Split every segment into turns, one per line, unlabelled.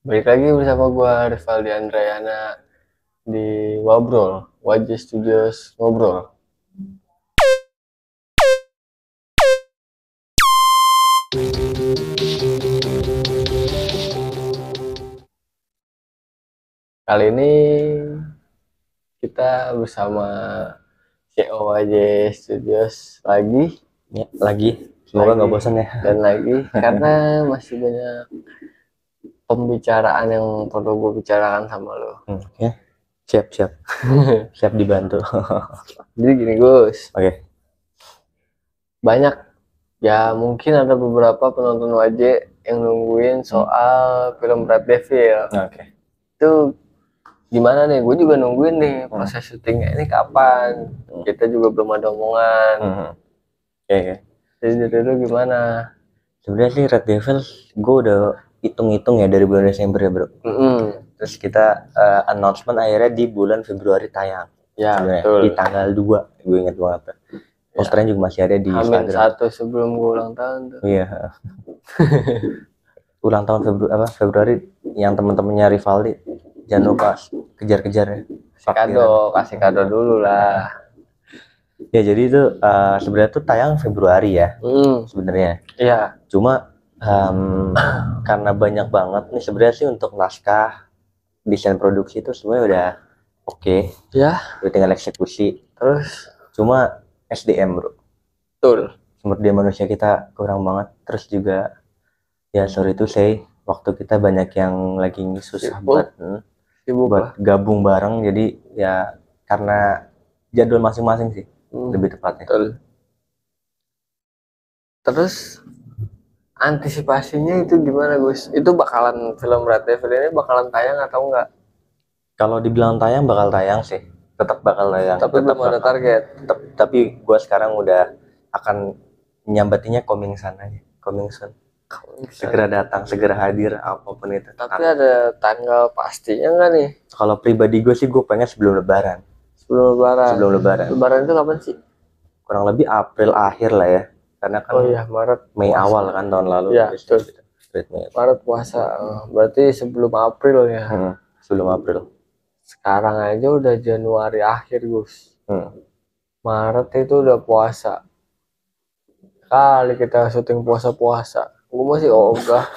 Balik lagi bersama gua Rivaldi Andrayana di Wabrol, WJ Studios Ngobrol. Kali ini kita bersama CEO WJ Studios lagi.
Ya, lagi. Semoga nggak bosan ya.
Dan lagi karena masih banyak pembicaraan yang perlu gue bicarakan sama lo.
Ya, siap siap dibantu.
Jadi gini Gus.
Oke.
Banyak ya, mungkin ada beberapa penonton WJ yang nungguin soal film Red Devil.
Oke.
Itu gimana nih? Gue juga nungguin nih proses syutingnya ini kapan. Kita juga belum ada omongan.
Oke.
Jadi dari lu gimana?
Sebenarnya sih Red Devil gue udah hitung-hitung ya dari bulan Desember ya bro. Terus kita announcement akhirnya di bulan Februari tayang.
Ya
sebenarnya.
betul.
Di tanggal 2 gue ingat banget. Posternya juga masih ada di
Instagram.
Instagram.
1 sebelum gue ulang tahun tuh.
Iya. Ulang tahun Februari yang teman-temannya Rivaldi. Jangan lupa kejar-kejar ya.
Kasih kado dulu lah.
Ya jadi itu sebenarnya tuh tayang Februari ya sebenarnya.
Iya.
Cuma karena banyak banget nih sebenarnya sih untuk naskah, desain produksi itu semuanya udah oke.
Ya.
Udah tinggal eksekusi.
Terus
cuma SDM bro.
Betul.
Sumber daya manusia kita kurang banget. Terus juga ya sorry to say waktu kita banyak yang lagi susah buat gabung bareng. Jadi ya karena jadwal masing-masing sih. Lebih tepatnya.
Betul. Terus antisipasinya itu gimana Gus? Itu bakalan film Red Devil ini bakalan tayang atau enggak?
Kalau dibilang tayang bakal tayang sih, tetap bakal tayang.
Tapi belum ada target.
Tapi gue sekarang udah akan nyambatinya coming soon aja. Coming soon. Segera datang, segera hadir apapun itu.
Tapi ada tanggal pastinya nggak nih?
Kalau pribadi gue sih gue pengen sebelum Lebaran.
Sebelum
Lebaran.
Lebaran itu kapan sih?
Kurang lebih April akhir lah ya. Karena kan
Maret.
Mei puasa. Awal kan tahun lalu.
Ya, betul. Maret puasa. Berarti sebelum April ya.
Sebelum April.
Sekarang aja udah Januari akhir Gus. Maret itu udah puasa. Kali kita syuting puasa-puasa. Gue masih ogah.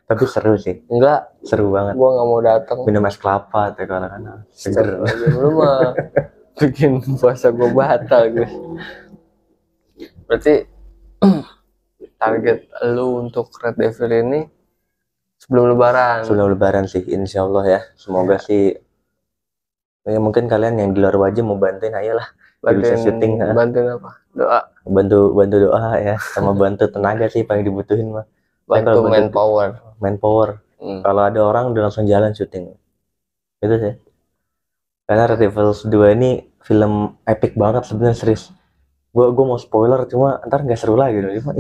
Tapi seru sih.
Enggak.
Seru banget.
Gue nggak mau datang.
Minum es kelapa tuh kadang-kadang. Seger.
Lu mah bikin puasa gue batal Gus. Berarti target lu untuk Red Devil ini sebelum Lebaran.
Sebelum Lebaran sih, insya Allah ya. Semoga sih. Ya mungkin kalian yang di luar wajah mau bantuin, ayolah. Bisa syuting.
Bantuin apa? Doa.
Bantu doa ya, sama bantu tenaga sih paling dibutuhin mah.
Bantu
manpower. Kalau ada orang udah langsung jalan syuting. Itu sih. Karena Red Devil 2 ini film epic banget sebenarnya, serius. Gue mau spoiler cuma ntar nggak seru lagi gitu.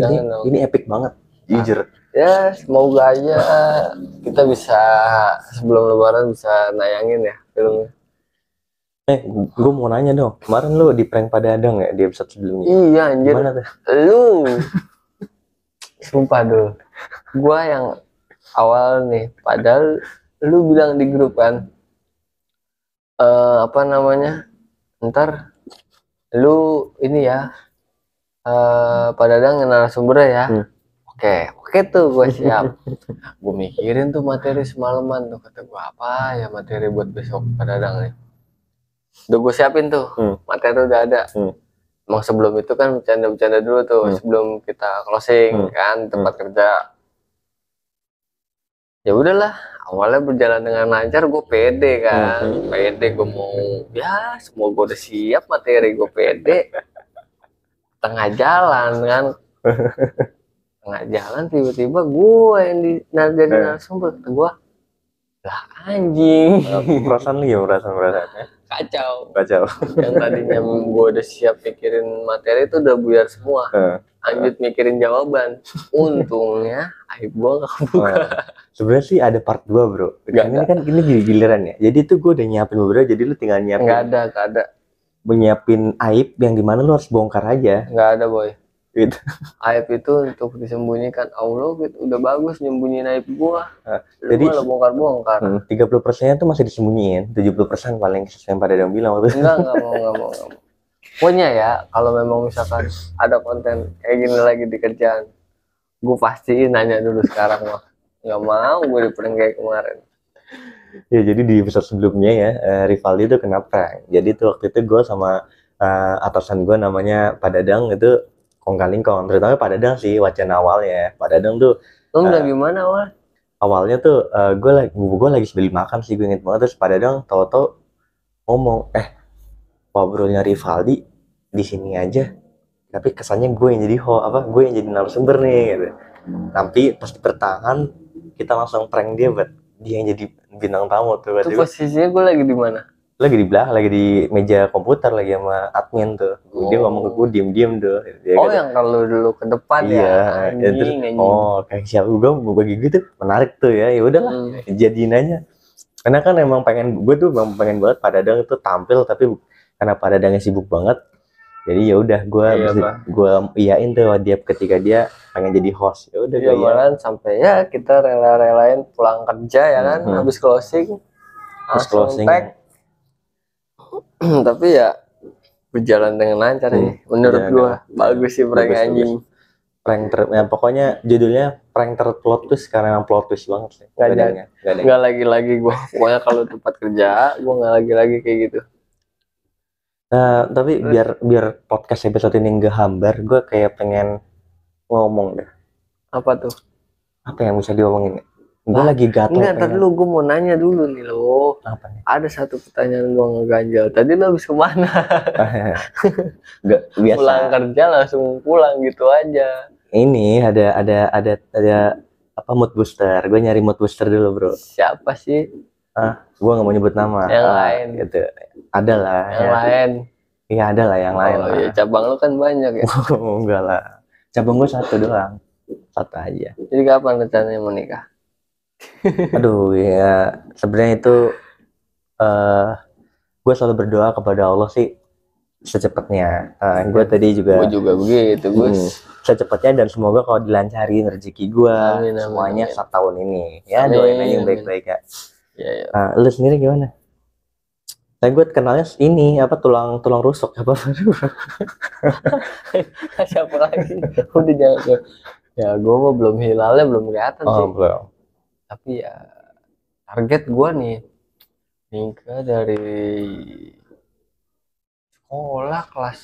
Ini epic banget, jujur.
Ya semoga aja kita bisa sebelum Lebaran bisa nayangin ya filmnya.
Gue mau nanya dong, kemarin lu di prank pada Adang ya di episode sebelumnya?
Iya anjir.
Gimana tuh?
Lu sumpah dulu, gue yang awal nih, padahal lu bilang di grup kan, apa namanya, ntar lu ini ya, pada Adang narasumbernya ya. Oke tuh gue siap. Gue mikirin tuh materi semalaman tuh, kata gue apa ya materi buat besok pada Adang nih. Udah gue siapin tuh, materi udah ada. Emang sebelum itu kan bercanda-bercanda dulu tuh, sebelum kita closing kan tempat kerja. Ya udahlah, awalnya berjalan dengan lancar, gue pede kan, pede gue mau ya semua gue udah siap materi, gue pede. Tengah jalan kan, tengah jalan tiba-tiba gue yang jadi narasumber, kata gue lah anjing.
Perasaan lu ya, perasaannya
kacau.
Yang
tadinya gue udah siap mikirin materi itu udah buyar semua. Lanjut mikirin jawaban. Untungnya aib gue gak kebuka.
Sebenarnya sih ada part 2 bro. Ini giliran ya. Jadi tuh gue udah nyiapin beberapa, jadi lu tinggal nyiapin.
Gak ada.
Menyiapin aib yang dimana lu harus bongkar aja.
Gak ada boy.
Gitu.
Aib itu untuk disembunyikan. Allah gitu, udah bagus nyembunyiin aib gua.
Jadi
lo bongkar-bongkar.
30% itu masih disembunyiin, 70% paling sesuai yang pada yang bilang waktu itu.
Enggak mau. Pokoknya ya, kalau memang misalkan ada konten kayak gini lagi di kerjaan, gue pastiin nanya dulu sekarang mah. Nggak mau gue di prank kayak kemarin.
Ya jadi di episode sebelumnya ya, Rivaldi itu kena prank. Jadi tuh waktu itu gue sama atasan gue namanya Pak Dadang itu kong-kali-kong. Terutama Pak Dadang sih wacana awalnya. Pak Dadang tuh
Lo bilang gimana wah?
awalnya tuh gue lagi beli makan sih, gue inget banget. Terus Pak Dadang tahu-tahu ngomong, ngobrolnya Rivaldi di sini aja. Tapi kesannya gue yang jadi gue yang jadi narasumber nih gitu. Tapi pas bertahan kita langsung prank dia, buat dia yang jadi bintang tamu tuh.
Itu posisinya gue lagi di mana?
Lagi di belakang, lagi di meja komputer lagi sama admin tuh. Dia ngomong ke gue diem tuh. Dia
kata, yang kalau dulu ke depan
iya,
ya.
Terus, kayak siapa gue mau bagi gitu menarik tuh ya. Ya udahlah, jadiin aja. Karena kan emang gue tuh pengen banget Pak Dadang itu tampil, tapi karena Pak Dadangnya sibuk banget, jadi ya udah gue iyain tuh dia ketika dia pengen jadi host. Ya udah
gue malah sampai ya kita rela-relain pulang kerja ya kan, habis closing tag. Tapi ya berjalan dengan lancar sih menurut gue. Bagus sih prank anjing.
Prank pokoknya judulnya prank terplot twist, karena plot twist banget sih.
Nggak lagi-lagi gue. Pokoknya kalau tempat kerja gue nggak lagi-lagi kayak gitu.
Nah, tapi biar podcast episode ini nggak hambar, gue kayak pengen ngomong deh.
Apa tuh?
Apa yang bisa diomongin? Gue lagi gatel.
Enggak, tadi lu gue mau nanya dulu nih lo.
Apa nih?
Ada satu pertanyaan gue ngeganjal. Tadi lo habis kemana?
Nggak biasa.
Pulang kerja langsung pulang gitu aja.
Ini ada apa mood booster? Gue nyari mood booster dulu bro.
Siapa sih?
Gue nggak mau nyebut nama.
Yang lain
gitu. Ada lah.
Yang lain.
Iya ada lah yang lain.
Iya, cabang lu kan banyak ya.
Enggak lah. Cabang gue satu doang. Satu aja.
Jadi kapan rencananya mau nikah?
Aduh ya sebenarnya itu gue selalu berdoa kepada Allah sih secepatnya. Gue tadi juga.
Gue juga begitu Gus.
Secepatnya, dan semoga kalau dilancarin rezeki gue semuanya saat tahun ini. Ya doain aja yang baik-baik ya.
Iya.
Lu sendiri gimana? Saya gue kenalnya ini apa tulang rusuk apa?
Siapa lagi? Udah jangan. Ya gue mah belum hilalnya belum kelihatan sih.
Belum.
Tapi ya target gue nih nikah dari sekolah kelas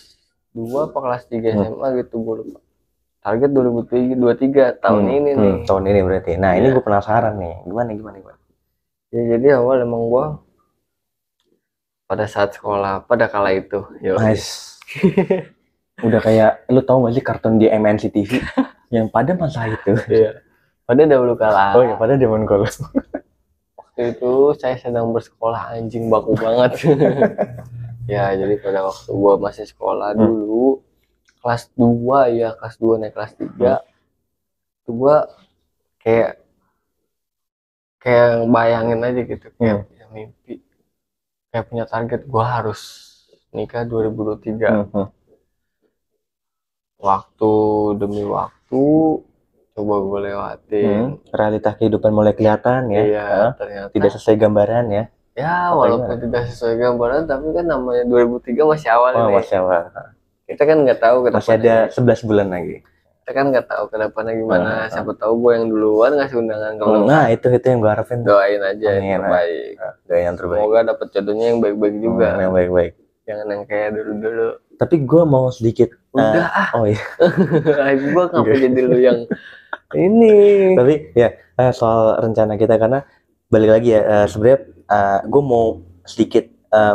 2 apa kelas 3 SMA gitu gue lupa. Target 2023 tahun ini nih.
Tahun ini berarti. Nah ini gue penasaran nih. Gimana?
Ya jadi awal emang gue pada saat sekolah pada kala itu.
Nice. Udah kayak lu tau gak sih kartun di MNC TV yang pada masa itu?
Iya. Pada dahulu kala.
Oh iya, pada zaman kala.
Waktu itu saya sedang bersekolah, anjing baku banget. Ya jadi pada waktu gua masih sekolah dulu kelas 2 ya, kelas 2 naik kelas 3 itu gua kayak bayangin aja gitu, kayak punya mimpi, kayak punya target gua harus nikah 2023. Waktu demi waktu coba gue lewatin.
Realitas kehidupan mulai kelihatan ya.
Iya, ternyata
tidak sesuai gambaran ya.
Ya walaupun tidak sesuai gambaran, tapi kan namanya 2003 masih awal ini.
Masih awal.
Kita kan nggak tahu
masih ada 11 bulan lagi.
Kita kan nggak tahu ke depannya gimana. Siapa tahu gue yang duluan ngasih undangan ke lu.
Nah itu yang gue harapin.
Doain aja yang terbaik.
Doain yang terbaik.
Semoga dapat jodohnya yang baik-baik juga.
Yang baik-baik.
Jangan yang kayak dulu-dulu.
Tapi gue mau sedikit.
Udah
Oh iya.
Gue ngapa jadi lu yang ini.
Tapi ya soal rencana kita, karena balik lagi ya sebenarnya gue mau sedikit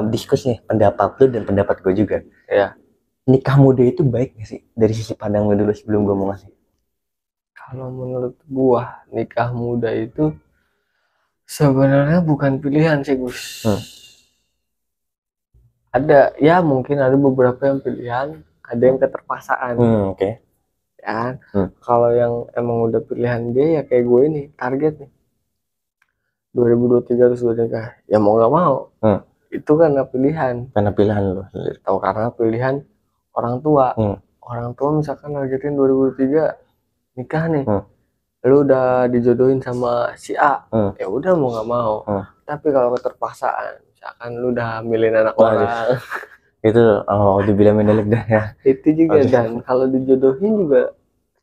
diskusi nih pendapat lu dan pendapat gue juga.
Ya.
Nikah muda itu baik gak sih dari sisi pandang lu dulu sebelum gue mau ngasih?
Kalau menurut gue nikah muda itu sebenarnya bukan pilihan sih Gus. Ada ya mungkin ada beberapa yang pilihan, ada yang keterpaksaan.
Oke.
Ya, kalau yang emang udah pilihan dia ya kayak gue ini target nih 2023 terus udah nikah, ya mau nggak mau. Itu karena pilihan.
Karena pilihan lu.
Tahu karena pilihan orang tua. orang tua misalkan nargetin 2003 nikah nih, lu udah dijodohin sama si A, ya udah mau nggak mau. Tapi kalau keterpaksaan, misalkan lu udah milih anak orang,
itu dibilang mendelik dah ya.
Itu juga dan kalau dijodohin juga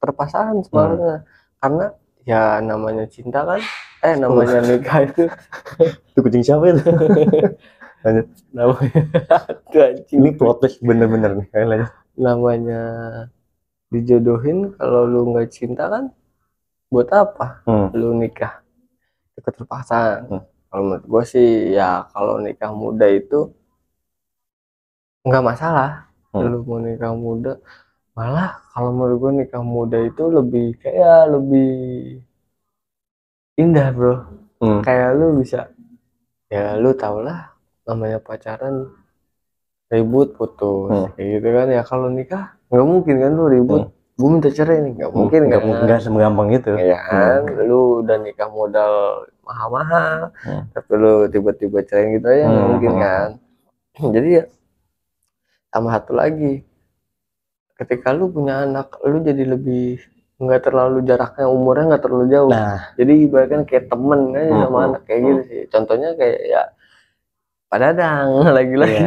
terpaksaan sebenarnya, karena ya namanya cinta kan, namanya nikah itu
kucing siapa itu?
namanya
ini plot twist bener-bener nih kayaknya.
Namanya dijodohin, kalau lu nggak cinta kan buat apa lu nikah? Itu keterpaksaan. Kalau menurut gue sih ya kalau nikah muda itu nggak masalah. Lu mau nikah muda, malah kalau menurut gue nikah muda itu lebih indah bro. Kayak lu bisa, ya lu tau lah namanya pacaran ribut putus kayak gitu kan ya. Kalau nikah nggak mungkin kan lu ribut, gue minta cerai nih, nggak mungkin kan,
nggak segampang itu
ya kan. Lu udah nikah modal mahal-mahal, tapi lu tiba-tiba cerai gitu aja nggak mungkin kan. Jadi ya sama satu lagi, ketika lu punya anak, lu jadi lebih nggak terlalu jaraknya, umurnya nggak terlalu jauh. Jadi ibaratnya kayak temen aja sama anak kayak gitu sih. Contohnya kayak ya Pak Dadang lagi-lagi.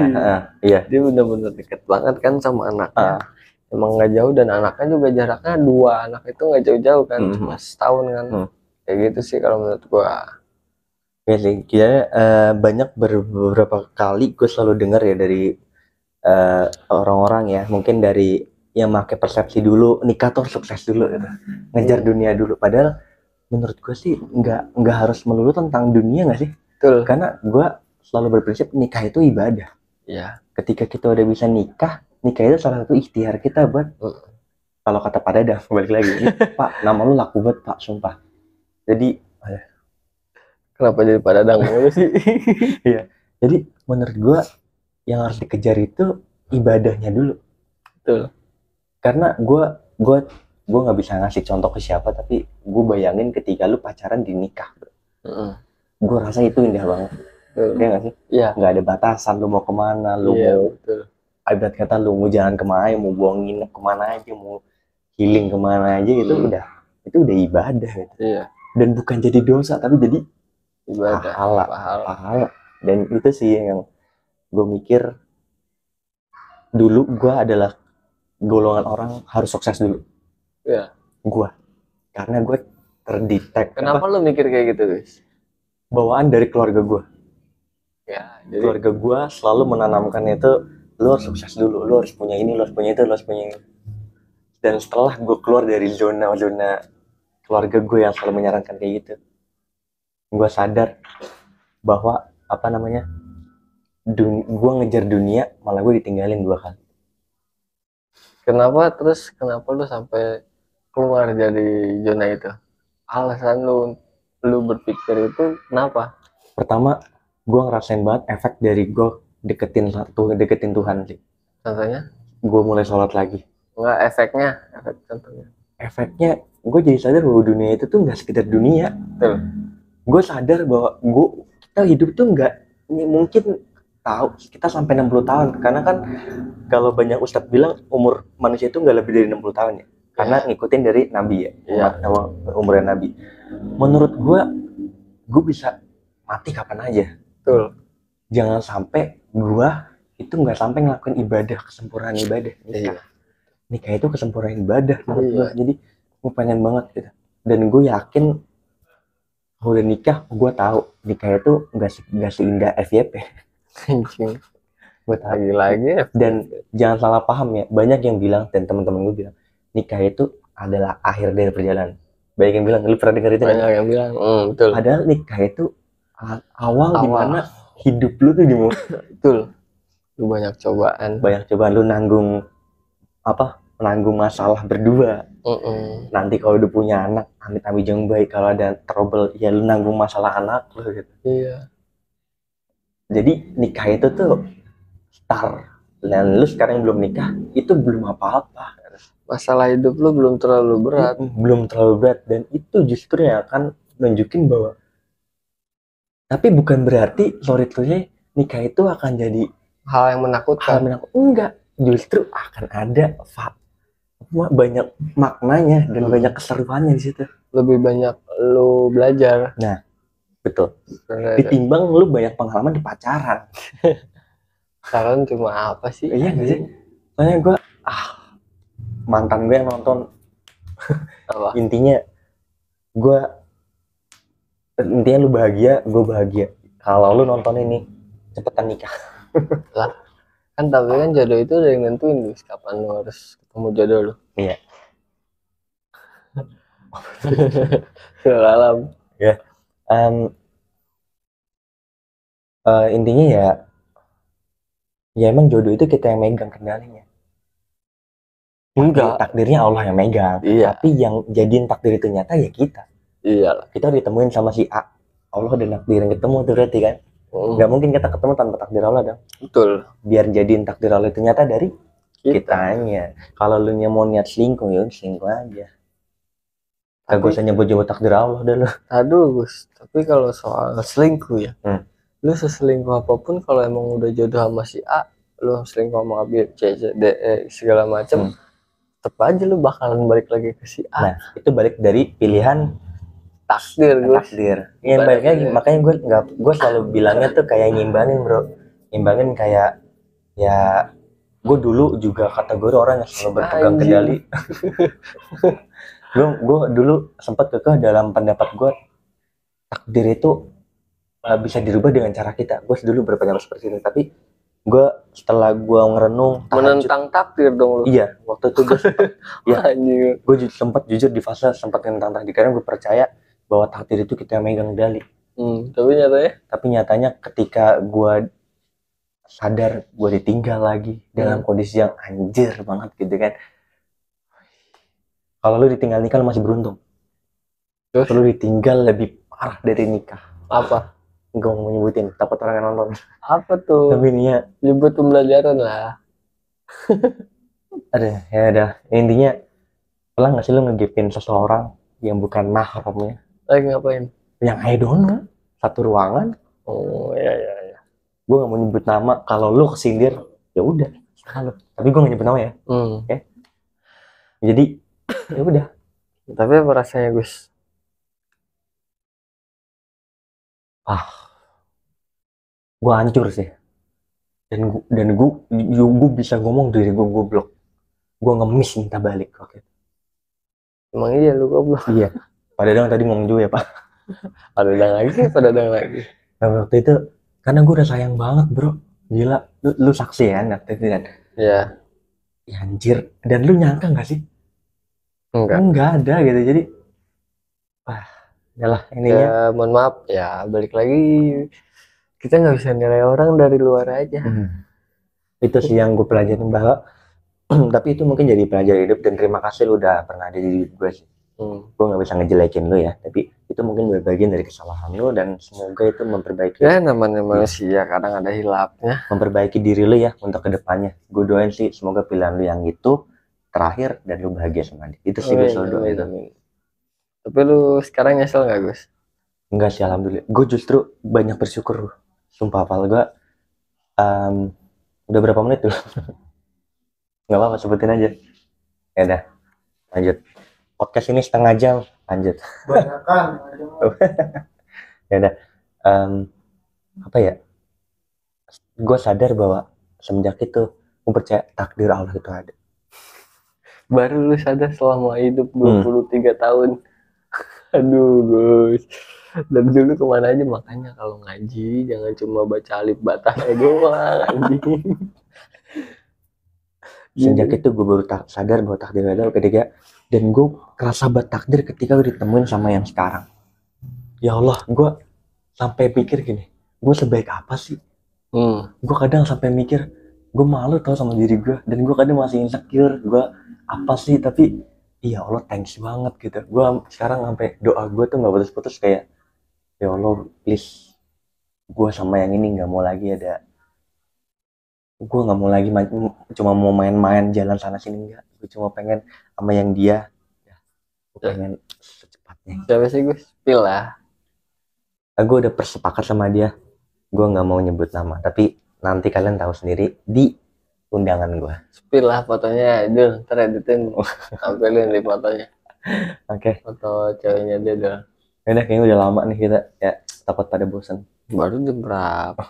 Dia bener-bener deket banget kan sama anaknya. Emang nggak jauh, dan anaknya juga jaraknya 2 anak itu nggak jauh-jauh kan, cuma setahun kan. Kayak gitu sih kalau menurut gua.
Ya sih, kira banyak beberapa kali gue selalu dengar ya dari orang-orang ya, mungkin dari yang pakai persepsi dulu nikah tuh sukses dulu gitu, ngejar dunia dulu. Padahal menurut gue sih nggak harus melulu tentang dunia, nggak sih?
Betul.
Karena gue selalu berprinsip nikah itu ibadah.
Ya.
Ketika kita udah bisa nikah itu salah satu ikhtiar kita buat. Kalau kata Pak Dadang, balik lagi, Pak, nama lu laku banget Pak, sumpah. Jadi
kenapa jadi Pak Dadang mulu sih?
Iya. Jadi menurut gue yang harus dikejar itu ibadahnya dulu.
Betul.
Karena gue nggak bisa ngasih contoh ke siapa, tapi gue bayangin ketika lu pacaran di nikah, gue rasa itu indah banget. Iya nggak sih?
Iya.
Nggak ada batasan lu mau kemana, lu mau ibarat kata lu mau jalan kemana, mau buang nginep kemana aja, mau healing kemana aja, itu udah ibadah gitu.
Iya.
Dan bukan jadi dosa, tapi jadi
ibadah,
pahala. Dan itu sih yang gue mikir, dulu gue adalah golongan orang harus sukses dulu.
Iya.
Gue, karena gue terdetek.
Kenapa lu mikir kayak gitu guys?
Bawaan dari keluarga gue.
Ya, jadi
keluarga gue selalu menanamkan itu, lu harus sukses dulu, lu harus punya ini, lu harus punya itu, lu harus punya ini. Dan setelah gue keluar dari zona keluarga gue yang selalu menyarankan kayak gitu, gue sadar bahwa gue ngejar dunia, malah gue ditinggalin 2 kali.
Kenapa lu sampai keluar dari zona itu? Alasan lu berpikir itu kenapa?
Pertama, gue ngerasain banget efek dari gue deketin Tuhan sih.
Contohnya?
Gue mulai sholat lagi.
Enggak, efek contohnya.
Efeknya, gue jadi sadar bahwa dunia itu tuh nggak sekedar dunia. Gue sadar bahwa kita hidup tuh nggak mungkin tahu kita sampai 60 tahun. Karena kan kalau banyak ustadz bilang umur manusia itu nggak lebih dari 60 tahun ya. Karena ngikutin dari Nabi ya. Umurnya Nabi. Menurut gue bisa mati kapan aja.
Betul.
Jangan sampai gue itu nggak sampai ngelakuin ibadah, kesempurnaan ibadah. Nikah itu kesempurnaan ibadah menurut gue. Jadi gue pengen banget gitu. Dan gue yakin kalau udah nikah, gue tahu nikah itu nggak seindah FYP.
Gue lagi.
Dan jangan salah paham ya, banyak yang bilang, dan teman-teman gue bilang nikah itu adalah akhir dari perjalanan. Banyak yang bilang, lu pernah dengar itu?
Banyak yang bilang, betul.
Padahal nikah itu awal dimana hidup lu tuh dimulai.
Betul. Lu banyak cobaan,
lu nanggung masalah berdua. Nanti kalau udah punya anak, amit-amit jangan baik, kalau ada trouble ya lu nanggung masalah anak lu gitu.
Iya.
Jadi nikah itu tuh start. Dan lu sekarang belum nikah, itu belum apa-apa.
Masalah hidup lu belum terlalu berat.
Dan itu justru yang akan nunjukin bahwa, tapi bukan berarti nikah itu akan jadi
hal yang menakutkan.
Enggak, justru akan ada banyak maknanya dan banyak keseruannya di situ.
Lebih banyak lu belajar.
Nah, betul. Ditimbang lu banyak pengalaman di pacaran.
Pacaran cuma apa sih?
Iya nggak sih? Soalnya gue mantan gue yang nonton.
Apa?
Intinya lu bahagia, gue bahagia. Kalau lu nonton ini cepetan nikah.
Lah, kan tapi kan jodoh itu udah yang nentuin Gus, kapan lu harus ketemu jodoh lu.
Iya.
Alam.
Ya. Intinya ya emang jodoh itu kita yang megang kendalinya.
Enggak.
Takdirnya Allah yang megang.
Iya.
Tapi yang jadiin takdir itu nyata ya kita.
Iya.
Kita ditemuin sama si A. Allah udah nakdirin ketemu tuh berarti kan. Nggak mungkin kita ketemu tanpa takdir Allah dong.
Betul.
Biar jadiin takdir Allah itu nyata dari kitanya. Kalau lu mau niat selingkuh ya selingkuh aja. Gak usah nyebut-nyebut takdir Allah dulu.
Aduh Gus, tapi kalau soal selingkuh ya, lu seselingkuh apapun kalau emang udah jodoh sama si A, lu selingkuh sama B, C, D, E, segala macam, tetap aja lu bakalan balik lagi ke si A.
Nah, itu balik dari pilihan
takdir Gus.
Takdir. Ya, balik lagi, makanya gue selalu bilangnya tuh kayak nyimbangin bro, nyimbangin kayak ya gue dulu juga kategori orang yang selalu berpegang kendali. gue dulu sempat kekeh dalam pendapat gue takdir itu bisa dirubah dengan cara kita. Gue dulu berpendapat seperti itu, tapi gue setelah gue ngerenung
menentang takdir dong lu.
Iya, waktu itu gue gue sempat jujur di fase sempat menentang takdir karena gue percaya bahwa takdir itu kita yang megang kendali. Tapi nyatanya ketika gue sadar gue ditinggal lagi dalam kondisi yang anjir banget gitu kan. Kalau lu ditinggal nikah lu masih beruntung. Terus lu ditinggal lebih parah dari nikah.
Apa?
Gue mau nyebutin, takut orang yang nonton.
Apa tuh?
Tapi ini ya
nyebut pembelajaran lah.
Ya udah, intinya pernah nggak sih lu ngegipin seseorang yang bukan mahramnya?
Lagi ngapain?
Yang I don't know, satu ruangan.
Oh ya.
Gue nggak mau nyebut nama. Kalau lu kesindir ya udah, tapi gue nggak nyebut nama ya. Okay? Jadi ya udah.
Tapi apa rasanya Gus?
Gue hancur sih. Dan gue bisa ngomong dari gue goblok. Gue ngemis minta balik waktu itu.
Emang iya lu goblok?
Iya. Padahal tadi ngomong juga ya pak.
Padahal lagi.
Nah, waktu itu karena gue udah sayang banget bro. Gila. Lu saksi ya waktu itu kan?
Iya.
Ya anjir. Dan lu nyangka gak sih? Enggak ada gitu. Jadi yalah ininya.
Ya mohon maaf ya, balik lagi. Kita nggak bisa nilai orang dari luar aja.
Itu sih yang gue pelajarin bahwa tapi itu mungkin jadi pelajaran hidup dan terima kasih lu udah pernah ada di hidup gue sih. Gue nggak bisa ngejelekin lu ya, tapi itu mungkin bagian dari kesalahan lu dan semoga itu memperbaiki.
Ya namanya manusia kadang ada hilapnya.
Memperbaiki diri lu ya untuk kedepannya. Gue doain sih semoga pilihan lu yang itu terakhir dan lu bahagia sama dia. Itu sih gue selalu doain.
Tapi lu sekarang nyesel nggak Gus?
Enggak sih alhamdulillah. Gue justru banyak bersyukur. Sumpah apal gue. Udah berapa menit tuh? Nggak apa-apa sebutin aja. Ya udah lanjut. Podcast ini setengah jam, lanjut.
Banyakan.
Ya udah. Apa ya? Gue sadar bahwa semenjak itu gue percaya takdir Allah itu ada.
Baru lu sadar selama hidup 23 tahun. Aduh Gus. Dan dulu kemana aja, makanya kalau ngaji jangan cuma baca alif batahnya doang anjing.
Sejak itu gue baru sadar bahwa takdir ada ketika, dan gue kerasa bertakdir ketika gue ditemuin sama yang sekarang. Ya Allah, gue sampai pikir gini, gue sebaik apa sih? Gue kadang sampai mikir, gue malu tau sama diri gue, dan gue kadang masih insecure, gue apa sih? Tapi ya Allah thanks banget gitu. Gue sekarang sampai doa gue tuh nggak putus-putus kayak, ya Allah please, gue sama yang ini nggak mau lagi ada. Gue nggak mau lagi cuma mau main-main jalan sana sini, enggak. Gue cuma pengen sama yang dia. Ya, gue pengen secepatnya.
Siapa sih Gus? Pil lah.
Gue udah persepakat sama dia. Gue nggak mau nyebut nama, tapi nanti kalian tahu sendiri di undangan gue.
Spill lah fotonya, Dul, ntar editin, tampilin di fotonya.
Oke.
Foto ceweknya dia Dul.
Udah kayaknya udah lama nih kita, ya takut pada bosan.
Baru jam berapa?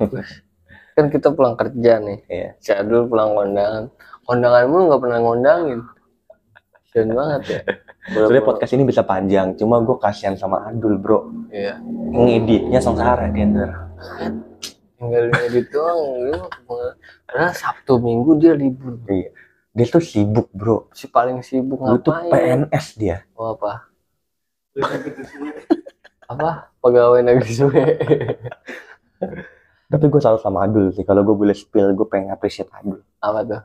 Kan kita pulang kerja nih.
Iya.
Si Adul pulang kondangan. Kondanganmu nggak pernah ngondangin. Kasian banget ya.
Sebenernya podcast ini bisa panjang, cuma gue kasihan sama Adul bro.
Iya.
Ngeditnya sengsara dia ntar.
Tinggal ngedit doang. Padahal Sabtu Minggu dia libur.
Iya. Dia tuh sibuk bro.
Si paling sibuk
Lu tuh
ngapain?
PNS dia.
Oh apa? Apa? Pegawai negeri Sungai.
Tapi gue selalu sama Adul sih. Kalau gue boleh spill, gue pengen appreciate Adul.
Apa tuh?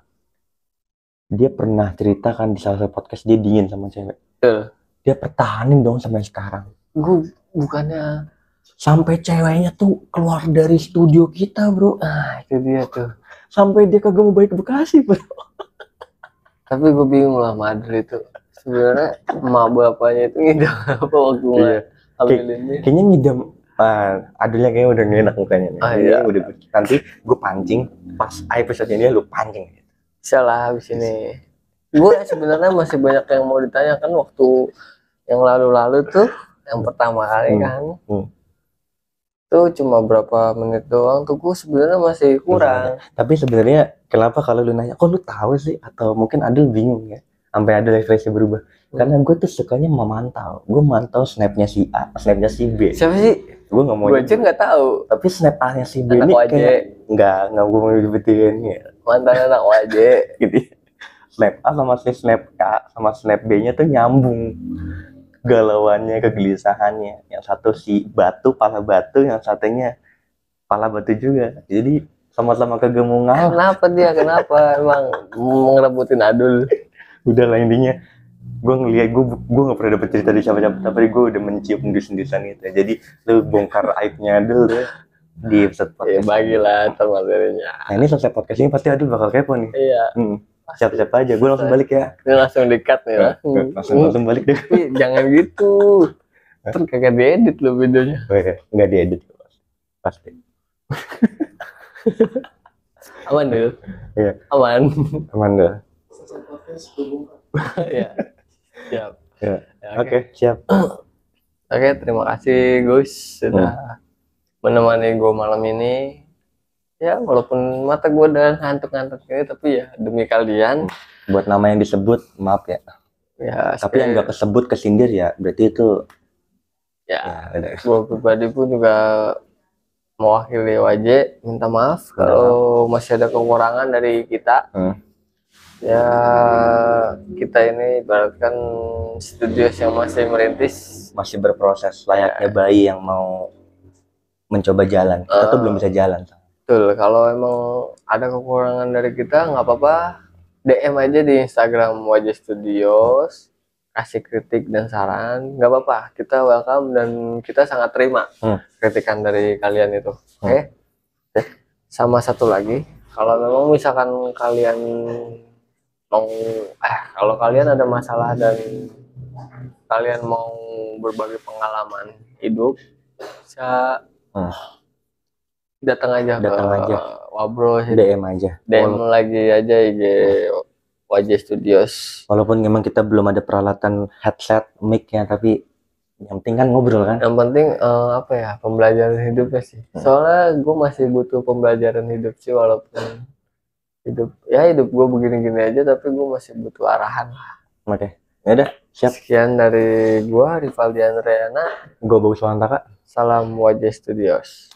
Dia pernah cerita kan di salah satu podcast dia dingin sama cewek.
Betul.
Dia pertahanin dong sampai sekarang.
Gue bukannya
sampai ceweknya tuh keluar dari studio kita bro.
Ah itu dia tuh.
Sampai dia kagak mau balik ke Bekasi bro.
Tapi gue bingung lah Madrid itu. Sebenarnya emak bapaknya itu ngidam apa waktu ngambilin dia.
Kayaknya ngidam. Adulnya kayaknya udah enak mukanya nih.
Oh, iya.
Udah. Nanti gue pancing pas episode ini lu pancing.
Salah habis ini. Gue sebenarnya masih banyak yang mau ditanyakan waktu yang lalu-lalu tuh, yang pertama kali kan. Tuh cuma berapa menit doang tuh, gue sebenarnya masih kurang.
Tapi sebenarnya kenapa kalau lu nanya, kok lu tahu sih? Atau mungkin Adul bingung ya, sampai ada ekspresi berubah. Karena gue tuh sukanya memantau. Gue mantau snapnya si A, snapnya si B.
Siapa sih?
Gue nggak mau.
Gue aja nggak tahu.
Tapi snap A-nya si B
anak
ini
wajib.
kayak nggak gue mau dibetin ya.
Mantan anak wajib.
Gitu. Snap A sama snap A sama snap B-nya tuh nyambung. Galauannya, kegelisahannya. Yang satu si batu, pala batu, yang satunya pala batu juga. Jadi sama-sama kagak mau ngalah.
Kenapa dia? Kenapa emang ngerebutin Adul?
Udah lah intinya. Gue ngeliat, gue gak pernah dapet cerita dari siapa-siapa, tapi gue udah mencium endus-endusan itu. Jadi lu bongkar aibnya Adul deh di episode podcast.
Ya bagilah ntar materinya.
Nah ini selesai podcast ini pasti Adul bakal kepo nih.
Iya.
Siap-siap aja, gue langsung balik ya.
Ini langsung di-cut nih lah.
Langsung balik deh.
Jangan gitu. Ntar kagak diedit lo videonya.
Oh iya, nggak diedit pasti.
Aman dulu.
Iya.
Aman.
Aman deh.
Iya. Siap.
Ya. Oke, siap.
Oke, terima kasih Gus sudah menemani gue malam ini. Ya, walaupun mata gue udah ngantuk-ngantuk ini, tapi ya demi kalian.
Buat nama yang disebut, maaf ya.
Ya,
tapi yang nggak kesebut kesindir ya, berarti itu.
Ya gue pribadi pun juga mewakili wajib minta maaf kalau masih ada kekurangan dari kita. Ya kita ini ibaratkan studio yang masih merintis,
masih berproses layaknya bayi yang mau mencoba jalan. Kita tuh belum bisa jalan.
Betul, kalau emang ada kekurangan dari kita nggak apa-apa, DM aja di Instagram Wajah Studios, kasih kritik dan saran, nggak apa-apa, kita welcome dan kita sangat terima kritikan dari kalian itu. Oke. Sama satu lagi, kalau memang misalkan kalian mau kalau kalian ada masalah dan kalian mau berbagi pengalaman hidup, bisa datang aja Wabro,
DM aja,
lagi aja IG Wajah Studios.
Walaupun memang kita belum ada peralatan headset, mic-nya, tapi yang penting kan ngobrol kan.
Yang penting apa ya, pembelajaran hidupnya sih. Soalnya gue masih butuh pembelajaran hidup sih, walaupun hidup gue begini-gini aja, tapi gue masih butuh arahan lah.
Oke, ya udah, siap.
Sekian dari gue, Rivaldi Andreana.
Gue Bagus Wantaka.
Salam Wajah Studios.